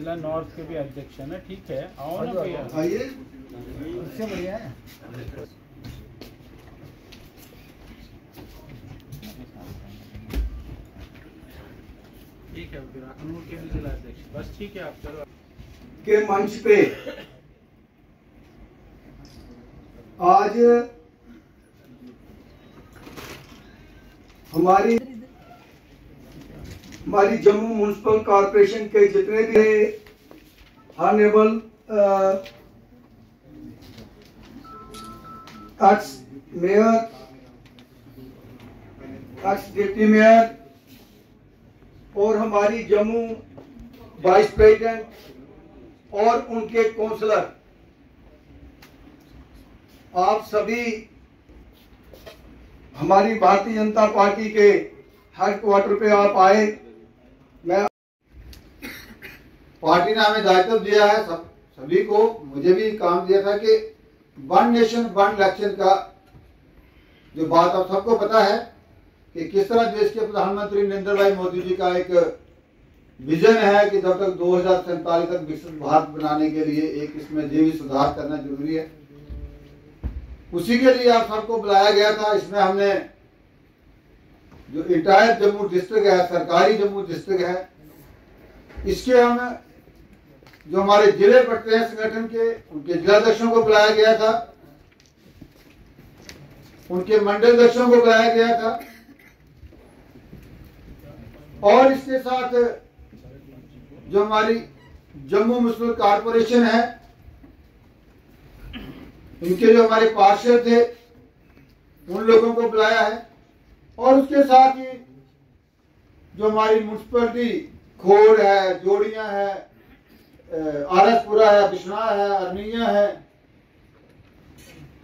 जिला नॉर्थ के भी अध्यक्ष है ना, ठीक है, आओ ना भैया, आइए, उससे बढ़िया है। ठीक है, फिर अखनूर के भी जिला अध्यक्ष, बस ठीक है, आप चलो के मंच पे आज हमारी जम्मू म्युनिसिपल कॉरपोरेशन के जितने भी honourable x mayor, x deputy mayor और हमारी जम्मू वाइस प्रेसिडेंट और उनके काउंसलर, आप सभी हमारी भारतीय जनता पार्टी के हेडक्वार्टर पे आप आए। मैं पार्टी ने हमें दायित्व दिया है सभी को, मुझे भी काम दिया था कि वन नेशन वन इलेक्शन का जो बात आप सबको पता है कि किस तरह देश के प्रधानमंत्री नरेंद्र भाई मोदी जी का एक विजन है कि जब तक 2047 तक विकसित भारत बनाने के लिए एक इसमें जो भी सुधार करना जरूरी है, उसी के लिए आप सबको बुलाया गया था। इसमें हमने जो इंटायर जम्मू डिस्ट्रिक्ट है, सरकारी जम्मू डिस्ट्रिक्ट है, इसके हम जो हमारे जिले पड़ते हैं संगठन के, उनके जिलाध्यक्षों को बुलाया गया था, उनके मंडल अध्यक्षों को बुलाया गया था और इसके साथ जो हमारी जम्मू म्युनिसिपल कॉरपोरेशन है, इनके जो हमारे पार्षद थे उन लोगों को बुलाया है और उसके साथ ही जो हमारी म्युनिसिपलिटी खोड़ है, जोड़ियां है, आरसपुरा है, बिश्नाह है, अरनिया है,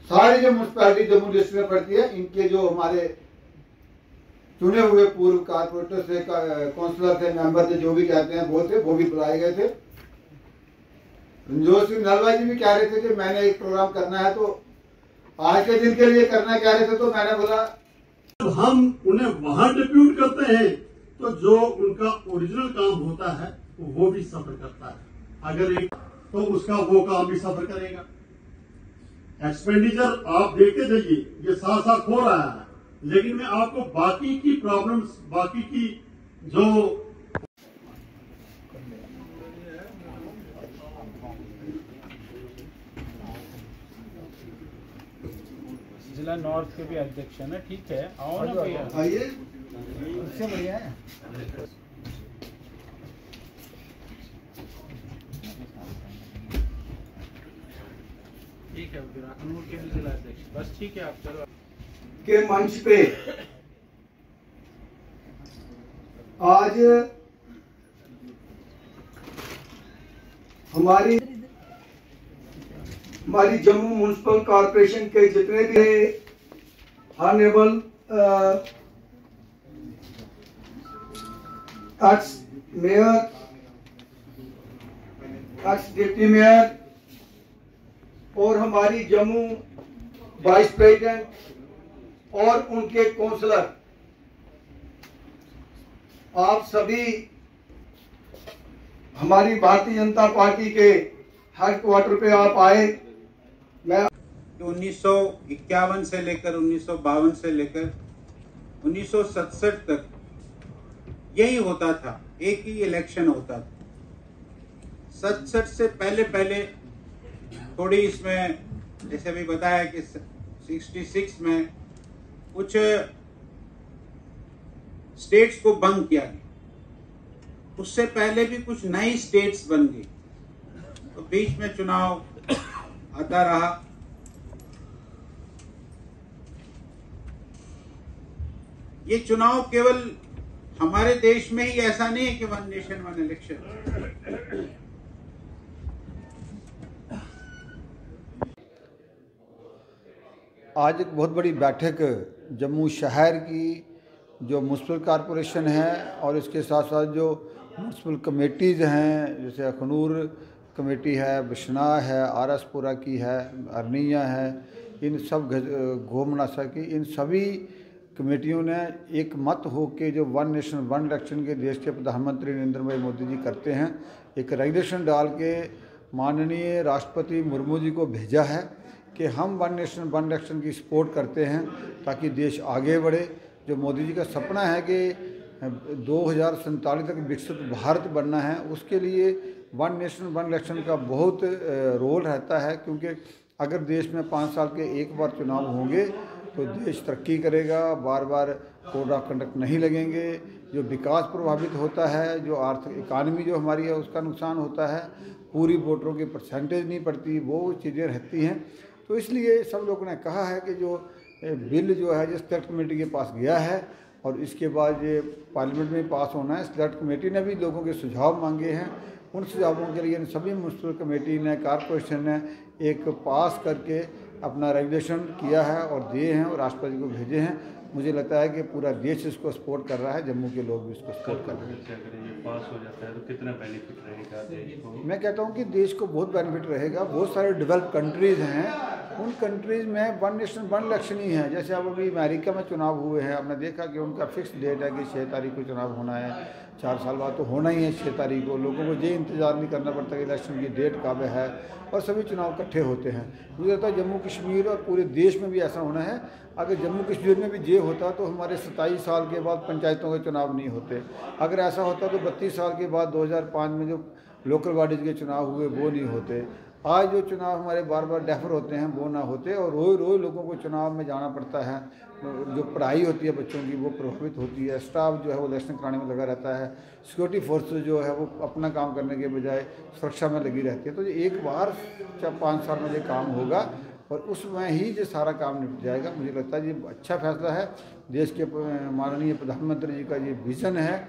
सारी जो म्युनिसिपैलिटी जम्मू डिस्ट्रिक्ट में पड़ती है, इनके जो हमारे चुने हुए पूर्व कारपोरेटर से, काउंसलर थे, मेंबर थे, जो भी कहते हैं वो भी बुलाए गए थे। रंजोत सिंह नलवा जी भी कह रहे थे कि मैंने एक प्रोग्राम करना है, तो आज के दिन के लिए करना कह रहे थे, तो मैंने बोला जब हम उन्हें वहां डिप्यूट करते हैं तो जो उनका ओरिजिनल काम होता है वो भी सफर करता है, अगर एक तो उसका वो काम भी सफर करेगा। एक्सपेंडिचर आप देखते जाइए, ये साथ साथ हो रहा है, लेकिन मैं आपको बाकी की प्रॉब्लम्स, बाकी की जो जिला नॉर्थ के भी अध्यक्ष है ना, ठीक है, आओ ना भैया, आइए, उससे बढ़िया है। ठीक है, फिर अखनूर के भी जिला अध्यक्ष, बस ठीक है, आप चलो के मंच पे आज हमारी जम्मू म्युनिसिपल कॉरपोरेशन के जितने भी honourable x mayor, x deputy mayor और हमारी जम्मू वाइस प्रेसिडेंट और उनके काउंसलर, आप सभी हमारी भारतीय जनता पार्टी के हेडक्वार्टर पे आप आए। मैं 1951 से लेकर 1952 से लेकर 1967 तक यही होता था, एक ही इलेक्शन होता था। 67 से पहले थोड़ी इसमें जैसे भी बताया कि 66 में कुछ स्टेट्स को बंद किया गया, उससे पहले भी कुछ नई स्टेट्स बन गई, तो बीच में चुनाव आता रहा। ये चुनाव केवल हमारे देश में ही ऐसा नहीं है कि वन नेशन वन इलेक्शन, आज एक बहुत बड़ी बैठक जम्मू शहर की जो म्युनिसिपल कॉरपोरेशन है और इसके साथ साथ जो म्युनिसिपल कमेटीज़ हैं, जैसे अखनूर कमेटी है, बिश्नाह है, आरसपुरा की है, अरनिया है, इन सब घोमनासा की, इन सभी कमेटियों ने एक मत हो के जो वन नेशन वन इलेक्शन के देश के प्रधानमंत्री नरेंद्र भाई मोदी जी करते हैं, एक रेगुलेशन डाल के माननीय राष्ट्रपति मुर्मू जी को भेजा है कि हम वन नेशन वन इलेक्शन की सपोर्ट करते हैं ताकि देश आगे बढ़े। जो मोदी जी का सपना है कि 2047 तक विकसित भारत बनना है, उसके लिए वन नेशन वन इलेक्शन का बहुत रोल रहता है, क्योंकि अगर देश में 5 साल के एक बार चुनाव होंगे तो देश तरक्की करेगा, बार बार कोड ऑफ कंडक्ट नहीं लगेंगे, जो विकास प्रभावित होता है, जो आर्थिक इकानमी जो हमारी है उसका नुकसान होता है, पूरी वोटरों की परसेंटेज नहीं पड़ती, वो चीज़ें रहती हैं। तो इसलिए सब लोगों ने कहा है कि जो बिल जो है जो सेलेक्ट कमेटी के पास गया है और इसके बाद ये पार्लियामेंट में पास होना है। सेलेक्ट कमेटी ने भी लोगों के सुझाव मांगे हैं, उन सुझावों के लिए सभी म्युनिसिपल कमेटी ने, कॉरपोरेशन ने एक पास करके अपना रेगुलेशन किया है और दिए हैं और राष्ट्रपति को भेजे हैं। मुझे लगता है कि पूरा देश इसको सपोर्ट कर रहा है, जम्मू के लोग भी इसको सपोर्ट कर रहे हैं। अगर ये पास हो जाता है तो कितना बेनिफिट रहेगा देश को? मैं कहता हूँ कि देश को बहुत बेनिफिट रहेगा। बहुत सारे डेवलप कंट्रीज़ हैं, उन कंट्रीज़ में वन नेशन वन इलेक्शन ही है। जैसे अब अभी अमेरिका में चुनाव हुए हैं, आपने देखा कि उनका फिक्स डेट है कि 6 तारीख को चुनाव होना है, 4 साल बाद तो होना ही है 6 तारीख को। लोगों को ये इंतज़ार नहीं करना पड़ता कि इलेक्शन की डेट कब है, और सभी चुनाव इकट्ठे होते हैं। मुझे लगता है जम्मू कश्मीर और पूरे देश में भी ऐसा होना है। अगर जम्मू कश्मीर में भी ये होता तो हमारे 27 साल के बाद पंचायतों के चुनाव नहीं होते। अगर ऐसा होता तो 32 साल के बाद 2005 में जो लोकल बॉडीज़ के चुनाव हुए वो नहीं होते। आज जो चुनाव हमारे बार बार डेफर होते हैं वो ना होते, और रोज़ रोज़ लोगों को चुनाव में जाना पड़ता है। जो पढ़ाई होती है बच्चों की वो प्रभावित होती है, स्टाफ जो है वो इलेक्शन कराने में लगा रहता है, सिक्योरिटी फोर्स जो है वो अपना काम करने के बजाय सुरक्षा में लगी रहती है। तो ये एक बार 5 साल में ये काम होगा और उसमें ही ये सारा काम निपट जाएगा। मुझे लगता है ये अच्छा फैसला है। देश के माननीय प्रधानमंत्री जी का ये विज़न है